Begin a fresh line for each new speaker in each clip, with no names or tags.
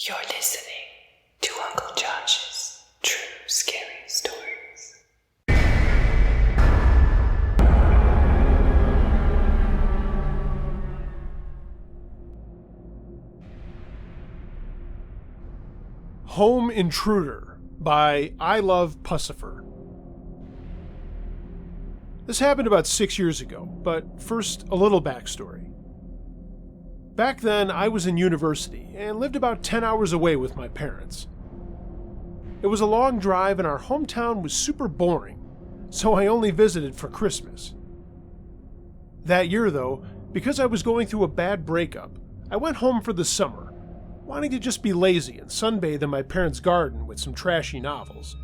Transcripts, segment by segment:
You're listening to Uncle Josh's True Scary Stories.
Home Intruder by I Love Pussifer. This happened about 6 years ago, but first a little backstory. Back then, I was in university and lived about 10 hours away with my parents. It was a long drive and our hometown was super boring, so I only visited for Christmas. That year, though, because I was going through a bad breakup, I went home for the summer, wanting to just be lazy and sunbathe in my parents' garden with some trashy novels.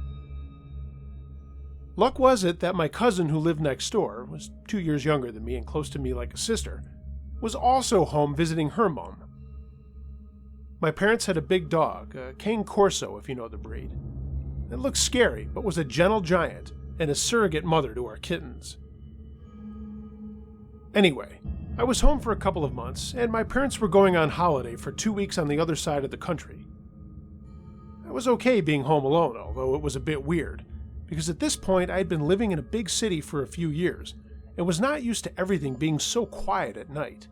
Luck was it that my cousin who lived next door, was 2 years younger than me and close to me like a sister, was also home visiting her mom. My parents had a big dog, a Cane Corso if you know the breed. It looked scary, but was a gentle giant and a surrogate mother to our kittens. Anyway, I was home for a couple of months, and my parents were going on holiday for 2 weeks on the other side of the country. I was okay being home alone, although it was a bit weird, because at this point I had been living in a big city for a few years, and was not used to everything being so quiet at night.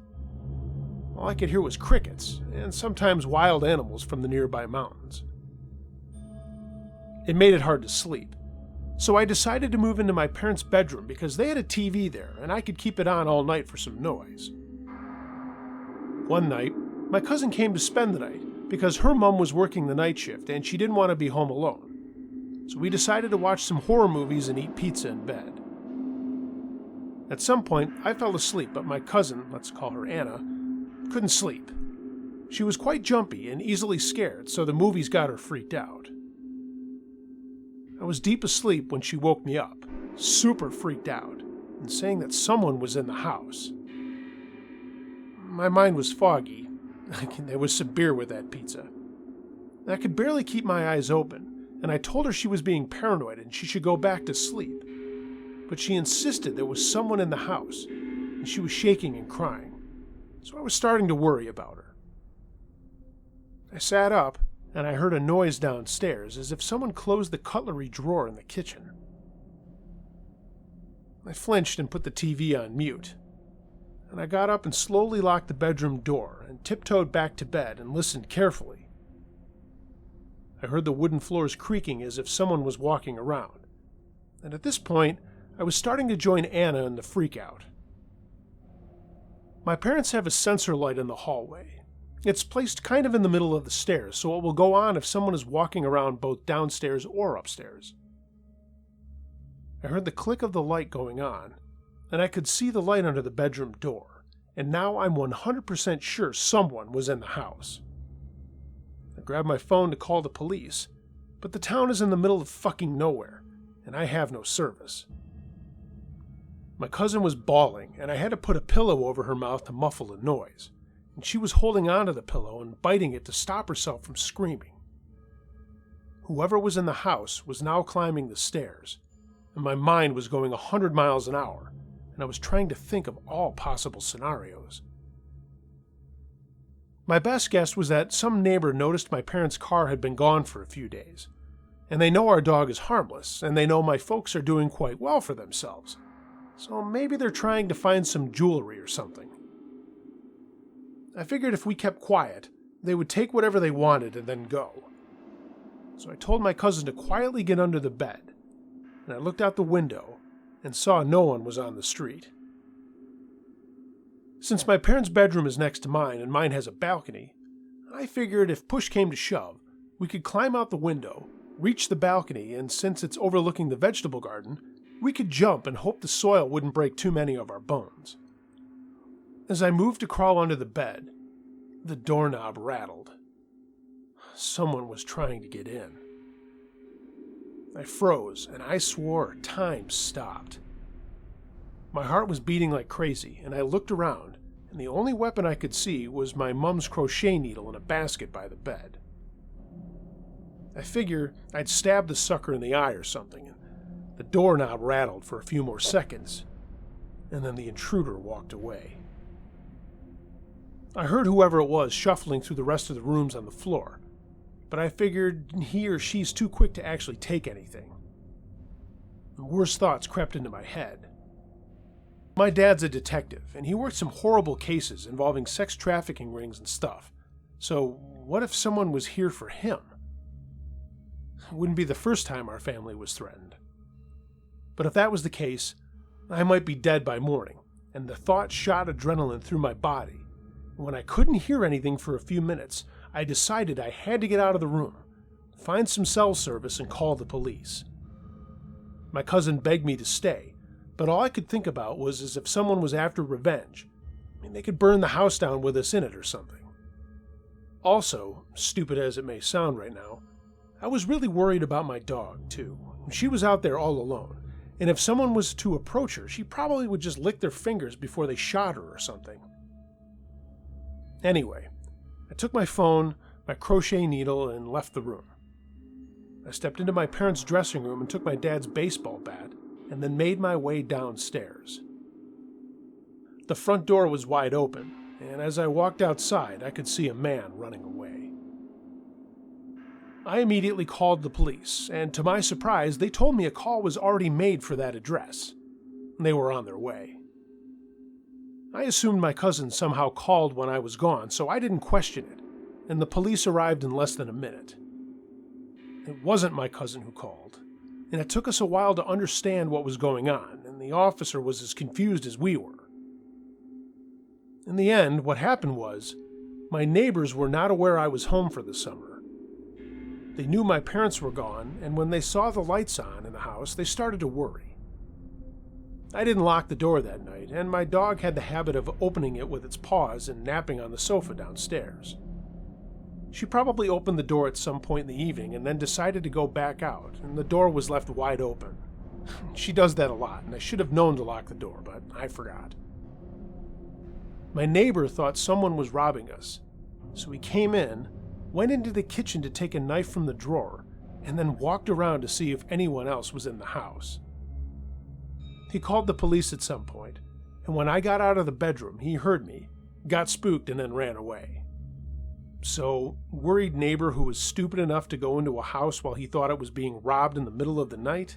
All I could hear was crickets, and sometimes wild animals from the nearby mountains. It made it hard to sleep, so I decided to move into my parents' bedroom because they had a TV there and I could keep it on all night for some noise. One night, my cousin came to spend the night because her mom was working the night shift and she didn't want to be home alone. So we decided to watch some horror movies and eat pizza in bed. At some point, I fell asleep, but my cousin, let's call her Anna, couldn't sleep. She was quite jumpy and easily scared, so the movies got her freaked out. I was deep asleep when she woke me up, super freaked out, and saying that someone was in the house. My mind was foggy. There was some beer with that pizza. I could barely keep my eyes open, and I told her she was being paranoid and she should go back to sleep. But she insisted there was someone in the house, and she was shaking and crying, so I was starting to worry about her. I sat up, and I heard a noise downstairs as if someone closed the cutlery drawer in the kitchen. I flinched and put the TV on mute, and I got up and slowly locked the bedroom door and tiptoed back to bed and listened carefully. I heard the wooden floors creaking as if someone was walking around, and at this point, I was starting to join Anna in the freakout. My parents have a sensor light in the hallway. It's placed kind of in the middle of the stairs, so it will go on if someone is walking around both downstairs or upstairs. I heard the click of the light going on, and I could see the light under the bedroom door, and now I'm 100% sure someone was in the house. I grabbed my phone to call the police, but the town is in the middle of fucking nowhere, and I have no service. My cousin was bawling, and I had to put a pillow over her mouth to muffle the noise, and she was holding onto the pillow and biting it to stop herself from screaming. Whoever was in the house was now climbing the stairs, and my mind was going 100 miles an hour, and I was trying to think of all possible scenarios. My best guess was that some neighbor noticed my parents' car had been gone for a few days, and they know our dog is harmless, and they know my folks are doing quite well for themselves. So maybe they're trying to find some jewelry or something. I figured if we kept quiet, they would take whatever they wanted and then go. So I told my cousin to quietly get under the bed, and I looked out the window and saw no one was on the street. Since my parents' bedroom is next to mine and mine has a balcony, I figured if push came to shove, we could climb out the window, reach the balcony, and since it's overlooking the vegetable garden, we could jump and hope the soil wouldn't break too many of our bones. As I moved to crawl under the bed, the doorknob rattled. Someone was trying to get in. I froze, and I swore time stopped. My heart was beating like crazy, and I looked around, and the only weapon I could see was my mom's crochet needle in a basket by the bed. I figured I'd stab the sucker in the eye or something. The doorknob rattled for a few more seconds, and then the intruder walked away. I heard whoever it was shuffling through the rest of the rooms on the floor, but I figured he or she's too quick to actually take anything. Worse thoughts crept into my head. My dad's a detective, and he worked some horrible cases involving sex trafficking rings and stuff. So what if someone was here for him? It wouldn't be the first time our family was threatened. But if that was the case, I might be dead by morning, and the thought shot adrenaline through my body. When I couldn't hear anything for a few minutes, I decided I had to get out of the room, find some cell service, and call the police. My cousin begged me to stay, but all I could think about was as if someone was after revenge. They could burn the house down with us in it or something. Also, stupid as it may sound right now, I was really worried about my dog, too. She was out there all alone, and if someone was to approach her, she probably would just lick their fingers before they shot her or something. Anyway, I took my phone, my crochet needle, and left the room. I stepped into my parents' dressing room and took my dad's baseball bat, and then made my way downstairs. The front door was wide open, and as I walked outside, I could see a man running away. I immediately called the police, and to my surprise, they told me a call was already made for that address. They were on their way. I assumed my cousin somehow called when I was gone, so I didn't question it, and the police arrived in less than a minute. It wasn't my cousin who called, and it took us a while to understand what was going on, and the officer was as confused as we were. In the end, what happened was, my neighbors were not aware I was home for the summer. They knew my parents were gone, and when they saw the lights on in the house, they started to worry. I didn't lock the door that night, and my dog had the habit of opening it with its paws and napping on the sofa downstairs. She probably opened the door at some point in the evening and then decided to go back out, and the door was left wide open. She does that a lot, and I should have known to lock the door, but I forgot. My neighbor thought someone was robbing us, so he came in, went into the kitchen to take a knife from the drawer, and then walked around to see if anyone else was in the house. He called the police at some point, and when I got out of the bedroom, he heard me, got spooked, and then ran away. So, worried neighbor who was stupid enough to go into a house while he thought it was being robbed in the middle of the night?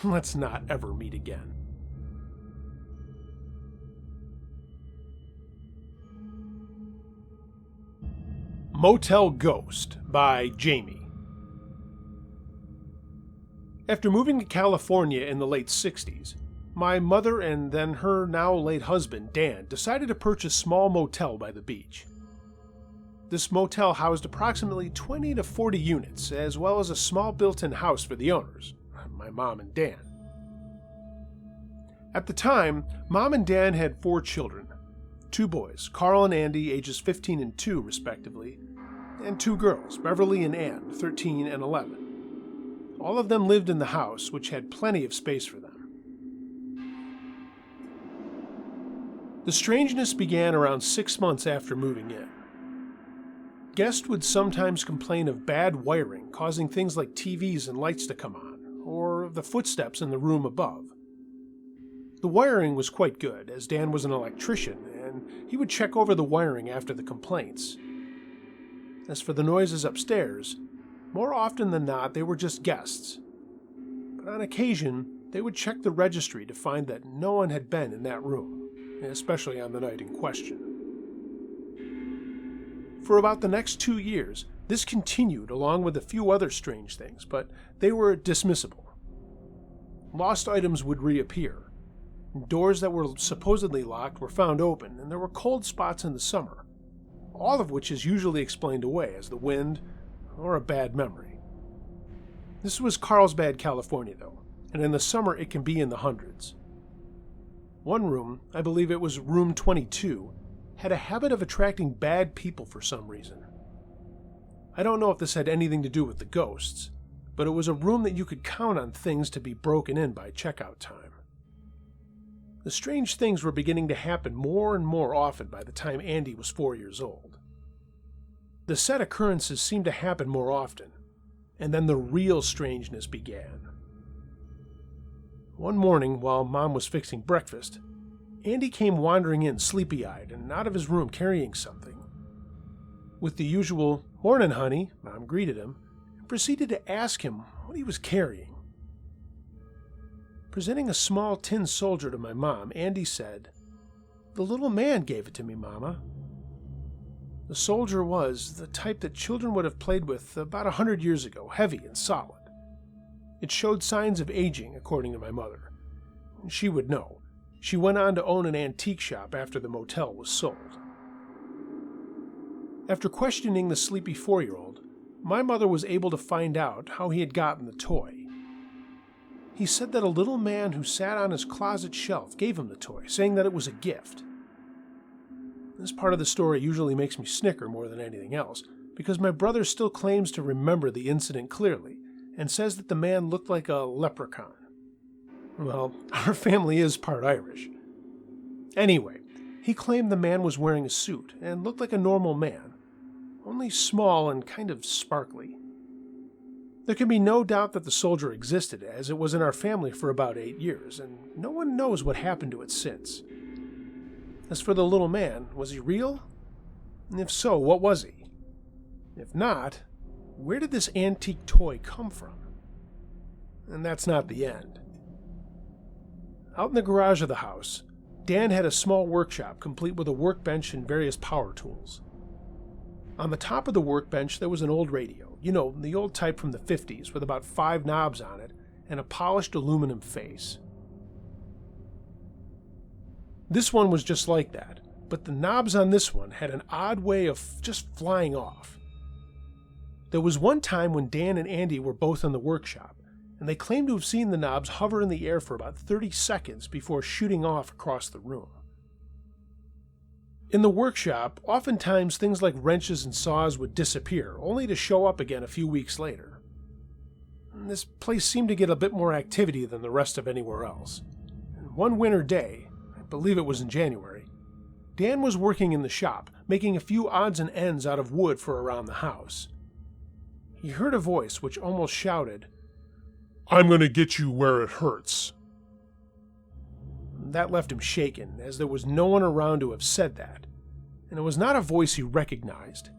Let's not ever meet again. Motel Ghost by Jamie. After moving to California in the late 60s, my mother and then her now late husband, Dan, decided to purchase a small motel by the beach. This motel housed approximately 20 to 40 units, as well as a small built-in house for the owners, my mom and Dan. At the time, Mom and Dan had 4 children, 2 boys, Carl and Andy, ages 15 and 2 respectively, and 2 girls, Beverly and Ann, 13 and 11. All of them lived in the house, which had plenty of space for them. The strangeness began around 6 months after moving in. Guests would sometimes complain of bad wiring, causing things like TVs and lights to come on, or the footsteps in the room above. The wiring was quite good, as Dan was an electrician, and he would check over the wiring after the complaints. As for the noises upstairs, more often than not they were just guests. But on occasion, they would check the registry to find that no one had been in that room, especially on the night in question. For about the next 2 years, this continued along with a few other strange things, but they were dismissible. Lost items would reappear. Doors that were supposedly locked were found open, and there were cold spots in the summer, all of which is usually explained away as the wind or a bad memory. This was Carlsbad, California, though, and in the summer it can be in the hundreds. One room, I believe it was room 22, had a habit of attracting bad people for some reason. I don't know if this had anything to do with the ghosts, but it was a room that you could count on things to be broken in by checkout time. The strange things were beginning to happen more and more often by the time Andy was 4 years old. The set occurrences seemed to happen more often, and then the real strangeness began. One morning, while Mom was fixing breakfast, Andy came wandering in sleepy-eyed and out of his room carrying something. With the usual "Morning, honey," Mom greeted him and proceeded to ask him what he was carrying. Presenting a small tin soldier to my mom, Andy said, "The little man gave it to me, Mama." The soldier was the type that children would have played with about 100 years ago, heavy and solid. It showed signs of aging, according to my mother. She would know. She went on to own an antique shop after the motel was sold. After questioning the sleepy 4-year-old, my mother was able to find out how he had gotten the toy. He said that a little man who sat on his closet shelf gave him the toy, saying that it was a gift. This part of the story usually makes me snicker more than anything else, because my brother still claims to remember the incident clearly, and says that the man looked like a leprechaun. Well, our family is part Irish. Anyway, he claimed the man was wearing a suit and looked like a normal man, only small and kind of sparkly. There can be no doubt that the soldier existed, as it was in our family for about 8 years, and no one knows what happened to it since. As for the little man, was he real? And if so, what was he? If not, where did this antique toy come from? And that's not the end. Out in the garage of the house, Dan had a small workshop complete with a workbench and various power tools. On the top of the workbench there was an old radio, the old type from the 50s with about 5 knobs on it and a polished aluminum face. This one was just like that, but the knobs on this one had an odd way of just flying off. There was one time when Dan and Andy were both in the workshop, and they claimed to have seen the knobs hover in the air for about 30 seconds before shooting off across the room. In the workshop, oftentimes things like wrenches and saws would disappear, only to show up again a few weeks later. And this place seemed to get a bit more activity than the rest of anywhere else. And one winter day, I believe it was in January, Dan was working in the shop, making a few odds and ends out of wood for around the house. He heard a voice which almost shouted, "I'm going to get you where it hurts." That left him shaken, as there was no one around to have said that, and it was not a voice he recognized.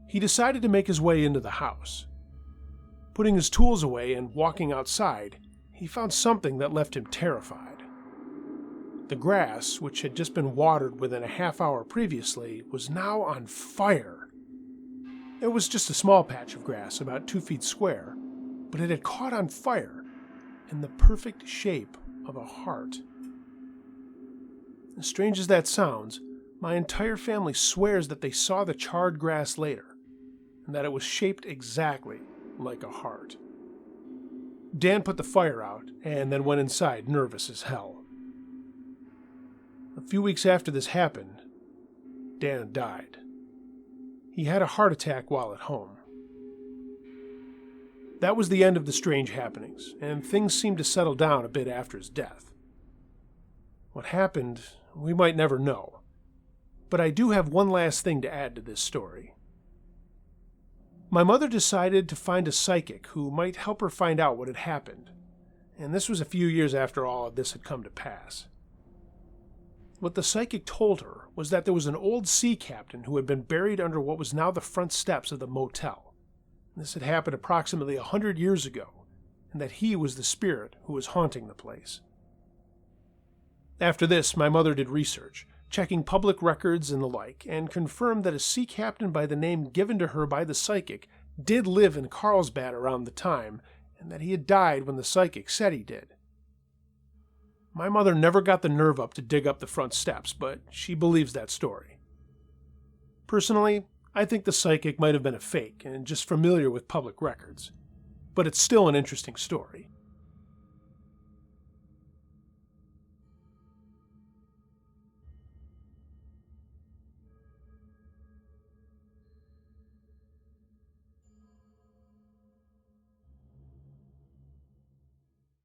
He decided to make his way into the house. Putting his tools away and walking outside, he found something that left him terrified. The grass, which had just been watered within a half hour previously, was now on fire. It was just a small patch of grass, about 2 feet square, but it had caught on fire in the perfect shape of a heart. As strange as that sounds, my entire family swears that they saw the charred grass later, and that it was shaped exactly like a heart. Dan put the fire out, and then went inside, nervous as hell. A few weeks after this happened, Dan died. He had a heart attack while at home. That was the end of the strange happenings, and things seemed to settle down a bit after his death. What happened, we might never know, but I do have one last thing to add to this story. My mother decided to find a psychic who might help her find out what had happened, and this was a few years after all of this had come to pass. What the psychic told her was that there was an old sea captain who had been buried under what was now the front steps of the motel. This had happened approximately 100 years ago, and that he was the spirit who was haunting the place. After this, my mother did research, checking public records and the like, and confirmed that a sea captain by the name given to her by the psychic did live in Carlsbad around the time, and that he had died when the psychic said he did. My mother never got the nerve up to dig up the front steps, but she believes that story. Personally, I think the psychic might have been a fake and just familiar with public records, but it's still an interesting story.